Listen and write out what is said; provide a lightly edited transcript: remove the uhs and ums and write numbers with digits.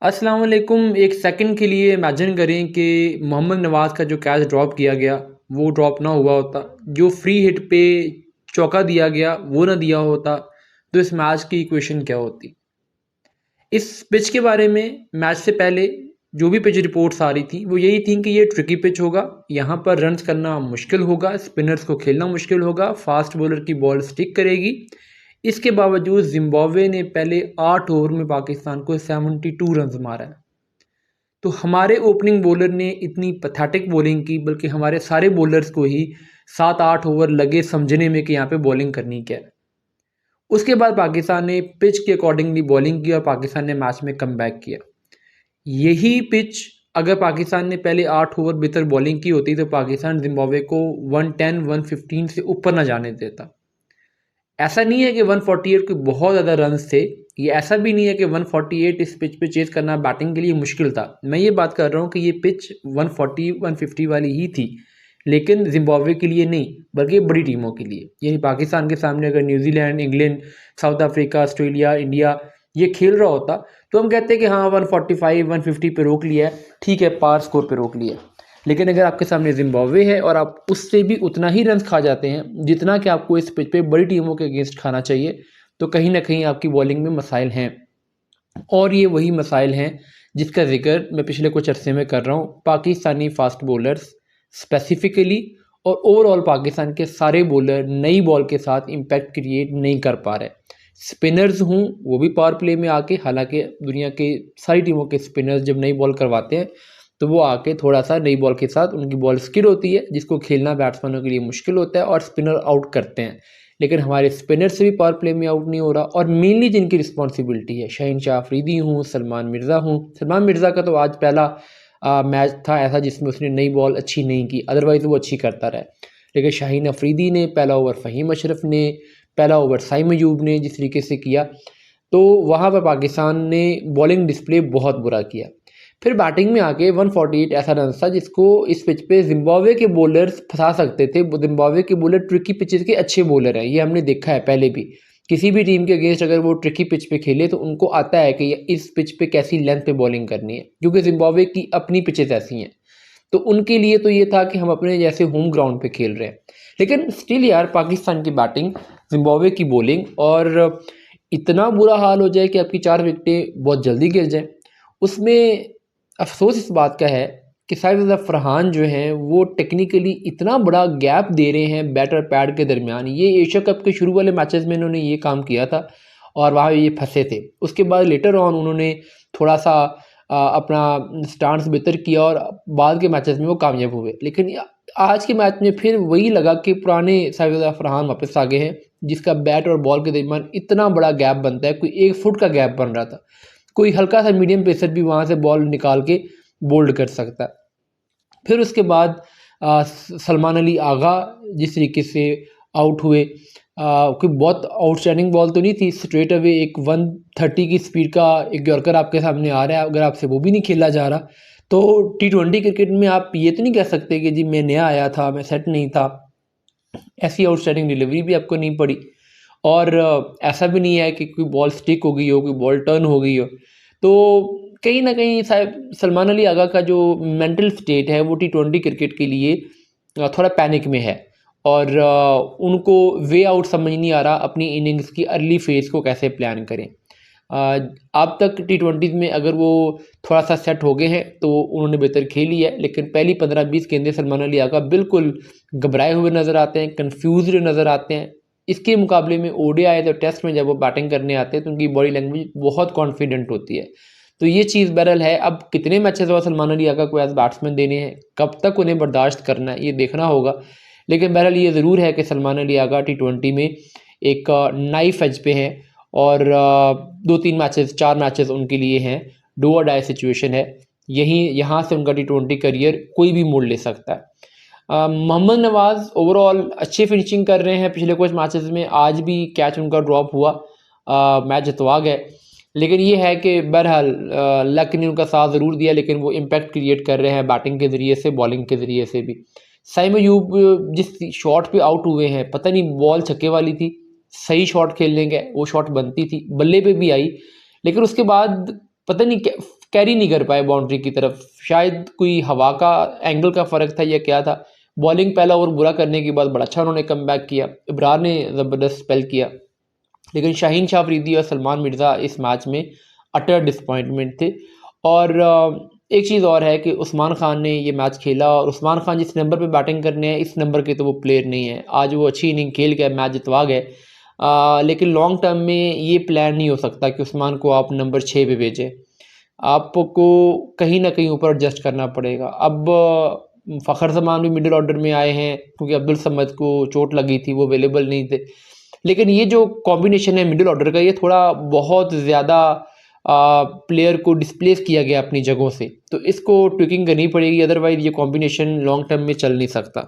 अस्सलाम वालेकुम। एक सेकंड के लिए इमेजिन करें कि मोहम्मद नवाज़ का जो कैच ड्रॉप किया गया वो ड्रॉप ना हुआ होता, जो फ्री हिट पे चौका दिया गया वो ना दिया होता, तो इस मैच की इक्वेशन क्या होती। इस पिच के बारे में मैच से पहले जो भी पिच रिपोर्ट्स आ रही थी वो यही थी कि ये ट्रिकी पिच होगा, यहाँ पर रन्स करना मुश्किल होगा, स्पिनर्स को खेलना मुश्किल होगा, फास्ट बॉलर की बॉल स्टिक करेगी। इसके बावजूद जिम्बाब्वे ने पहले 8 ओवर में पाकिस्तान को 72 रन मारा है। तो हमारे ओपनिंग बॉलर ने इतनी पथेटिक बॉलिंग की, बल्कि हमारे सारे बॉलर्स को ही 7-8 ओवर लगे समझने में कि यहाँ पे बॉलिंग करनी क्या है। उसके बाद पाकिस्तान ने पिच के अकॉर्डिंगली बॉलिंग की और पाकिस्तान ने मैच में कमबैक किया। यही पिच अगर पाकिस्तान ने पहले 8 ओवर बेहतर बॉलिंग की होती तो पाकिस्तान जिम्बाब्वे को 110-115 से ऊपर ना जाने देता। ऐसा नहीं है कि 148 के बहुत ज़्यादा रन्स थे, ये ऐसा भी नहीं है कि 148 इस पिच पे चेज करना बैटिंग के लिए मुश्किल था। मैं ये बात कर रहा हूँ कि ये पिच 140-150 वाली ही थी, लेकिन जिम्बाब्वे के लिए नहीं, बल्कि बड़ी टीमों के लिए। यानी पाकिस्तान के सामने अगर New Zealand, England, south Africa, Australia, India ये खेल रहा होता तो हम कहते हैं कि हाँ 145-150 पे रोक लिया है, ठीक है, पार स्कोर पे रोक लिया है। लेकिन अगर आपके सामने जिम्बाब्वे है और आप उससे भी उतना ही रन खा जाते हैं जितना कि आपको इस पिच पे बड़ी टीमों के अगेंस्ट खाना चाहिए, तो कहीं ना कहीं आपकी बॉलिंग में मसाइल हैं। और ये वही मसाइल हैं जिसका जिक्र मैं पिछले कुछ अरसे में कर रहा हूँ। पाकिस्तानी फास्ट बॉलर्स स्पेसिफिकली और ओवरऑल पाकिस्तान के सारे बॉलर नई बॉल के साथ इम्पैक्ट क्रिएट नहीं कर पा रहे। स्पिनर्स हूँ वो भी पावर प्ले में आके, हालांकि दुनिया के सारी टीमों के स्पिनर्स जब नई बॉल करवाते हैं तो वो आके थोड़ा सा नई बॉल के साथ उनकी बॉल स्किड होती है जिसको खेलना बैट्समैनों के लिए मुश्किल होता है और स्पिनर आउट करते हैं। लेकिन हमारे स्पिनर से भी पावर प्ले में आउट नहीं हो रहा। और मेनली जिनकी रिस्पॉन्सिबिलिटी है, शाहीन शाह अफरीदी हूँ, सलमान मिर्ज़ा हूँ। सलमान मिर्ज़ा का तो आज पहला मैच था ऐसा जिसमें उसने नई बॉल अच्छी नहीं की, अदरवाइज़ वो अच्छी करता रहा। लेकिन शाहीन अफरीदी ने पहला ओवर, फ़हीम अशरफ ने पहला ओवर, साइम अयूब ने जिस तरीके से किया, तो वहाँ पर पाकिस्तान ने बॉलिंग डिस्प्ले बहुत बुरा किया। फिर बैटिंग में आके 148 ऐसा रन था जिसको इस पिच पे जिम्बाब्वे के बॉलर्स फंसा सकते थे। जिम्बाब्वे के बॉलर ट्रिकी पिचेस के अच्छे बॉलर हैं, ये हमने देखा है पहले भी। किसी भी टीम के अगेंस्ट अगर वो ट्रिकी पिच पे खेले तो उनको आता है कि इस पिच पे कैसी लेंथ पे बॉलिंग करनी है, क्योंकि जिम्बाब्वे की अपनी पिचेस ऐसी हैं। तो उनके लिए तो ये था कि हम अपने जैसे होम ग्राउंड पे खेल रहे हैं। लेकिन स्टिल यार, पाकिस्तान की बैटिंग, जिम्बाब्वे की बॉलिंग, और इतना बुरा हाल हो जाए कि आपकी 4 विकेटें बहुत जल्दी गिर जाएं, उसमें अफसोस इस बात का है कि साहिब फरहान जो हैं वो टेक्निकली इतना बड़ा गैप दे रहे हैं बैट और पैड के दरमियान। ये एशिया कप के शुरू वाले मैचेस में इन्होंने ये काम किया था और वहाँ ये फंसे थे। उसके बाद लेटर ऑन उन्होंने थोड़ा सा अपना स्टांस बेहतर किया और बाद के मैचेस में वो कामयाब हुए। लेकिन आज के मैच में फिर वही लगा कि पुराने साहिब फरहान वापस आ गए हैं, जिसका बैट और बॉल के दरमियान इतना बड़ा गैप बनता है, कोई 1 फुट का गैप बन रहा था। कोई हल्का सा मीडियम पेसर भी वहाँ से बॉल निकाल के बोल्ड कर सकता है। फिर उसके बाद सलमान अली आगा जिस तरीके से आउट हुए, कोई बहुत आउटस्टैंडिंग बॉल तो नहीं थी, स्ट्रेट अवे एक 130 की स्पीड का एक यॉर्कर आपके सामने आ रहा है, अगर आपसे वो भी नहीं खेला जा रहा तो T20 क्रिकेट में आप ये तो नहीं कह सकते कि जी मैं नया आया था, मैं सेट नहीं था। ऐसी आउटस्टैंडिंग डिलीवरी भी आपको नहीं पड़ी। और ऐसा भी नहीं है कि कोई बॉल स्टिक हो गई हो, कोई बॉल टर्न हो गई हो। तो कहीं ना कहीं साहब सलमान अली आगा का जो मेंटल स्टेट है वो T20 क्रिकेट के लिए थोड़ा पैनिक में है और उनको वे आउट समझ नहीं आ रहा अपनी इनिंग्स की अर्ली फेज़ को कैसे प्लान करें। अब तक T20 में अगर वो थोड़ा सा सेट हो गए हैं तो उन्होंने बेहतर खेली है, लेकिन पहली 15-20 गेंदें सलमान अली आगा बिल्कुल घबराए हुए नज़र आते हैं, कन्फ्यूज़्ड नज़र आते हैं। इसके मुकाबले में ओडीआई तो टेस्ट में जब वो बैटिंग करने आते हैं तो उनकी बॉडी लैंग्वेज बहुत कॉन्फिडेंट होती है। तो ये चीज़ बहरहाल है। अब कितने मैचेस और सलमान अली आगा को एज बैट्समैन देने हैं, कब तक उन्हें बर्दाश्त करना है, ये देखना होगा। लेकिन बहरहाल ये ज़रूर है कि सलमान अली आगा T20 में एक नाइफ एज पे हैं और 2-3 मैचेस 4 मैचेस उनके लिए हैं, डू और डाई सिचुएशन है। यहाँ से उनका T20 करियर कोई भी मोड़ ले सकता है। मोहम्मद नवाज़ ओवरऑल अच्छी फिनिशिंग कर रहे हैं पिछले कुछ मैचेस में, आज भी कैच उनका ड्रॉप हुआ, मैच जितवा गए। लेकिन ये है कि बहरहाल लक ने उनका साथ ज़रूर दिया, लेकिन वो इम्पैक्ट क्रिएट कर रहे हैं बैटिंग के ज़रिए से, बॉलिंग के ज़रिए से भी। साइम अयूब जिस शॉट पे आउट हुए हैं, पता नहीं बॉल छक्के वाली थी, सही शॉट खेलने गए, वो शॉट बनती थी, बल्ले पे भी आई, लेकिन उसके बाद पता नहीं कैरी नहीं कर पाए बाउंड्री की तरफ। शायद कोई हवा का एंगल का फ़र्क था या क्या था। बॉलिंग पहला ओवर बुरा करने के बाद बड़ा अच्छा उन्होंने कमबैक किया, इब्रार ने ज़बरदस्त स्पेल किया, लेकिन शाहीन शाह अफरीदी और सलमान मिर्ज़ा इस मैच में अटर डिसपॉइंटमेंट थे। और एक चीज़ और है कि उस्मान खान ने ये मैच खेला, और उस्मान खान जिस नंबर पे बैटिंग करने हैं इस नंबर के तो वो प्लेयर नहीं है। आज वो अच्छी इनिंग खेल गए, मैच जितवा गए, लेकिन लॉन्ग टर्म में ये प्लान नहीं हो सकता कि उस्मान को आप नंबर 6 पे भेजें। आपको कहीं ना कहीं ऊपर एडजस्ट करना पड़ेगा। अब फ़खर ज़मान भी मिडिल ऑर्डर में आए हैं क्योंकि अब्दुल समद को चोट लगी थी, वो अवेलेबल नहीं थे। लेकिन ये जो कॉम्बिनेशन है मिडिल ऑर्डर का, ये थोड़ा बहुत ज़्यादा प्लेयर को डिस्प्लेस किया गया अपनी जगहों से, तो इसको ट्विकिंग करनी पड़ेगी, अदरवाइज़ ये कॉम्बिनेशन लॉन्ग टर्म में चल नहीं सकता।